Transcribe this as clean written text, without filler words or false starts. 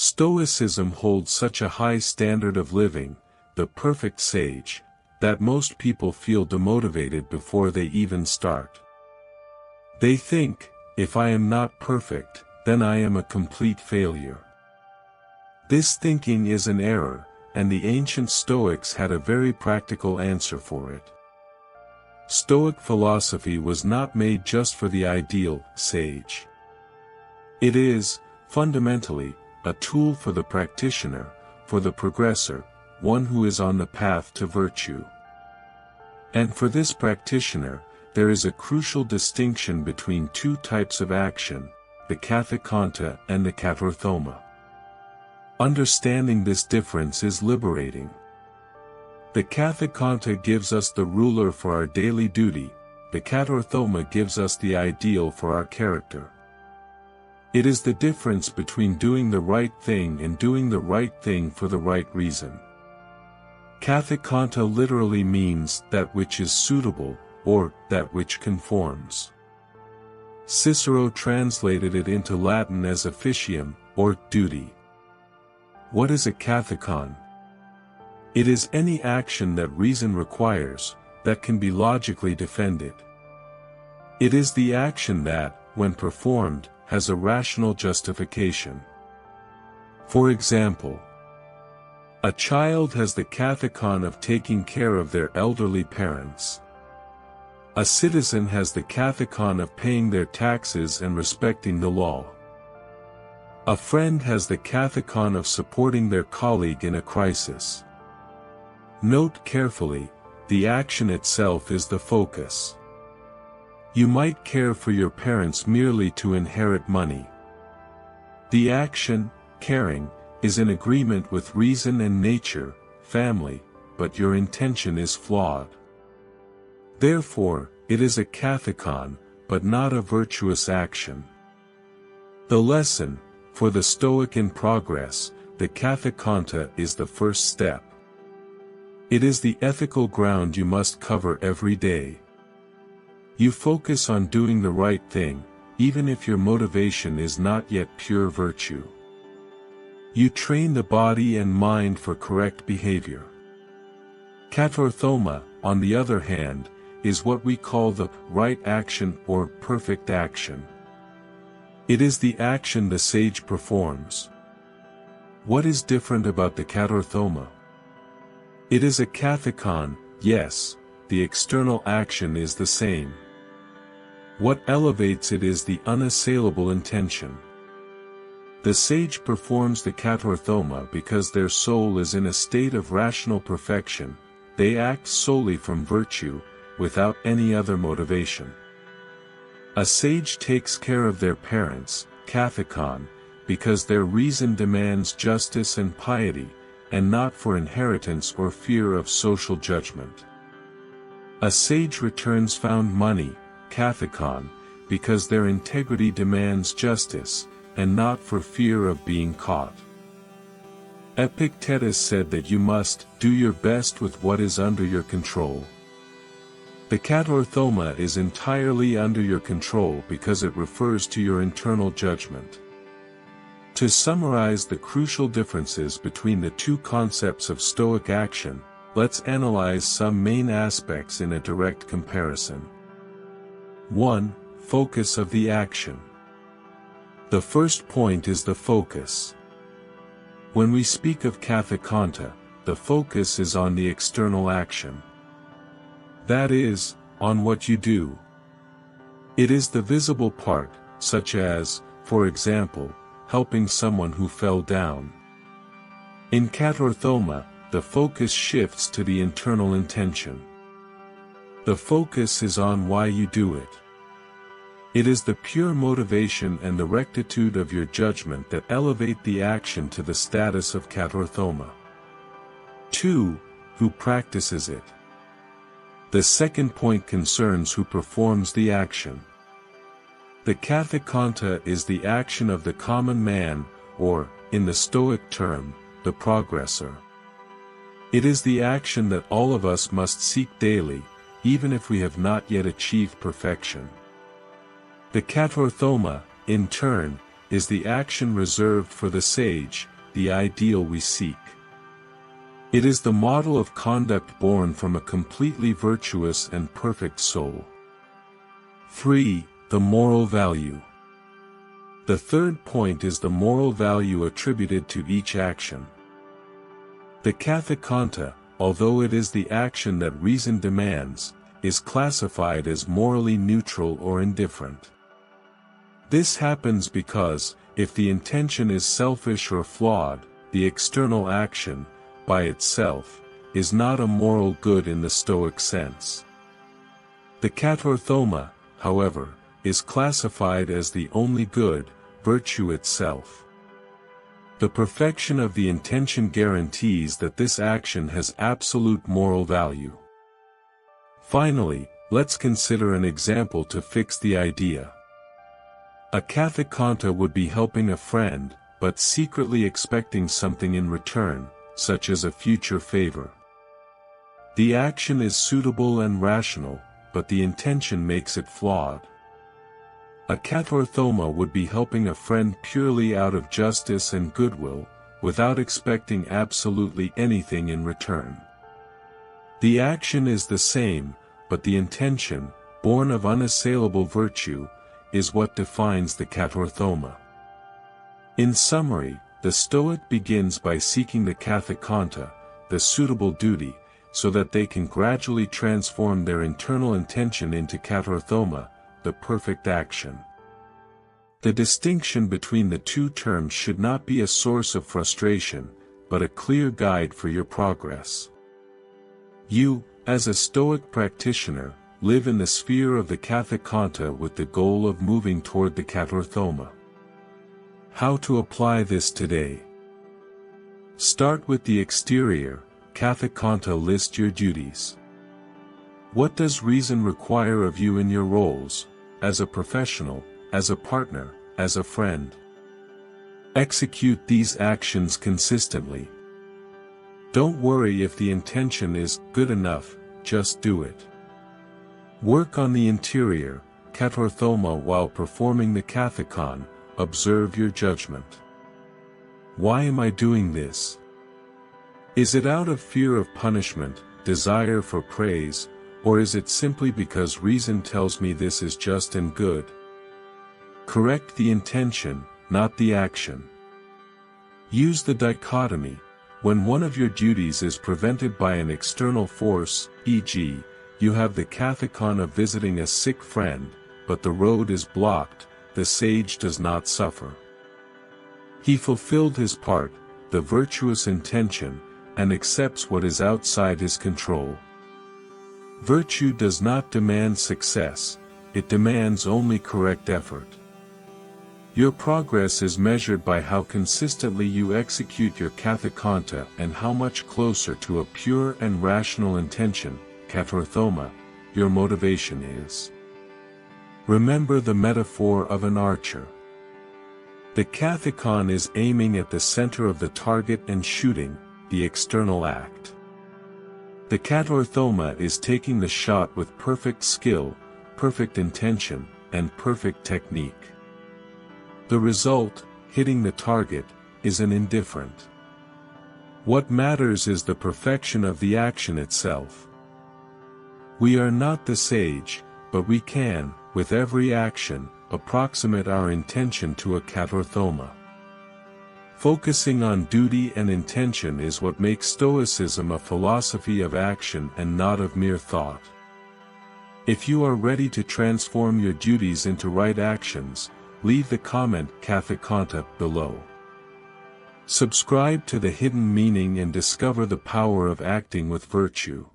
Stoicism holds such a high standard of living, the perfect sage, that most people feel demotivated before they even start. They think, if I am not perfect, then I am a complete failure. This thinking is an error, and the ancient Stoics had a very practical answer for it. Stoic philosophy was not made just for the ideal sage. It is, fundamentally, a tool for the practitioner, for the progressor, one who is on the path to virtue. And for this practitioner, there is a crucial distinction between two types of action, the Kathēkonta and the Katorthōma. Understanding this difference is liberating. The Kathēkonta gives us the ruler for our daily duty, the Katorthōma gives us the ideal for our character. It is the difference between doing the right thing and doing the right thing for the right reason. Kathēkonta literally means that which is suitable, or that which conforms. Cicero translated it into Latin as officium, or duty. What is a Kathēkon? It is any action that reason requires, that can be logically defended. It is the action that, when performed, has a rational justification. For example, a child has the Kathēkon of taking care of their elderly parents. A citizen has the Kathēkon of paying their taxes and respecting the law. A friend has the Kathēkon of supporting their colleague in a crisis. Note carefully, the action itself is the focus. You might care for your parents merely to inherit money. The action, caring, is in agreement with reason and nature, family, but your intention is flawed. Therefore, it is a Kathēkon, but not a virtuous action. The lesson, for the Stoic in progress, the Kathēkonta is the first step. It is the ethical ground you must cover every day. You focus on doing the right thing, even if your motivation is not yet pure virtue. You train the body and mind for correct behavior. Katorthōma, on the other hand, is what we call the right action or perfect action. It is the action the sage performs. What is different about the Katorthōma? It is a Kathēkon, yes, the external action is the same. What elevates it is the unassailable intention. The sage performs the Katorthōma because their soul is in a state of rational perfection, they act solely from virtue, without any other motivation. A sage takes care of their parents, Kathēkon, because their reason demands justice and piety, and not for inheritance or fear of social judgment. A sage returns found money, Kathēkon, because their integrity demands justice, and not for fear of being caught. Epictetus said that you must do your best with what is under your control. The Katorthōma is entirely under your control because it refers to your internal judgment. To summarize the crucial differences between the two concepts of Stoic action, let's analyze some main aspects in a direct comparison. 1. Focus of the action. The first point is the focus. When we speak of Kathēkonta, the focus is on the external action. That is, on what you do. It is the visible part, such as, for example, helping someone who fell down. In Katorthōma, the focus shifts to the internal intention. The focus is on why you do it. It is the pure motivation and the rectitude of your judgment that elevate the action to the status of Katorthōma. 2. Who practices it. The second point concerns who performs the action. The Kathēkonta is the action of the common man, or, in the Stoic term, the progressor. It is the action that all of us must seek daily, even if we have not yet achieved perfection. The Katorthōma, in turn, is the action reserved for the sage, the ideal we seek. It is the model of conduct born from a completely virtuous and perfect soul. 3. The moral value. The third point is the moral value attributed to each action. The Kathēkonta, although it is the action that reason demands, is classified as morally neutral or indifferent. This happens because, if the intention is selfish or flawed, the external action, by itself, is not a moral good in the Stoic sense. The Katorthōma, however, is classified as the only good, virtue itself. The perfection of the intention guarantees that this action has absolute moral value. Finally, let's consider an example to fix the idea. A Kathēkonta would be helping a friend, but secretly expecting something in return, such as a future favor. The action is suitable and rational, but the intention makes it flawed. A Katorthōma would be helping a friend purely out of justice and goodwill, without expecting absolutely anything in return. The action is the same, but the intention, born of unassailable virtue, is what defines the Katorthōma. In summary, the Stoic begins by seeking the Kathēkonta, the suitable duty, so that they can gradually transform their internal intention into Katorthōma, the perfect action. The distinction between the two terms should not be a source of frustration, but a clear guide for your progress. You, as a Stoic practitioner, live in the sphere of the Kathēkonta with the goal of moving toward the Katorthōma. How to apply this today? Start with the exterior. Kathēkonta, list your duties. What does reason require of you in your roles, as a professional, as a partner, as a friend? Execute these actions consistently. Don't worry if the intention is good enough, just do it. Work on the interior, Katorthōma, while performing the Kathēkon. Observe your judgment. Why am I doing this? Is it out of fear of punishment, desire for praise, or is it simply because reason tells me this is just and good? Correct the intention, not the action. Use the dichotomy. When one of your duties is prevented by an external force, e.g., you have the Kathēkon of visiting a sick friend, but the road is blocked, the sage does not suffer. He fulfilled his part, the virtuous intention, and accepts what is outside his control. Virtue does not demand success, it demands only correct effort. Your progress is measured by how consistently you execute your Kathēkonta and how much closer to a pure and rational intention, Katorthōma, your motivation is. Remember the metaphor of an archer. The Kathēkon is aiming at the center of the target and shooting, the external act. The Katorthōma is taking the shot with perfect skill, perfect intention, and perfect technique. The result, hitting the target, is an indifferent. What matters is the perfection of the action itself. We are not the sage, but we can, with every action, approximate our intention to a Katorthōma. Focusing on duty and intention is what makes Stoicism a philosophy of action and not of mere thought. If you are ready to transform your duties into right actions, leave the comment Kathēkonta below. Subscribe to The Hidden Meaning and discover the power of acting with virtue.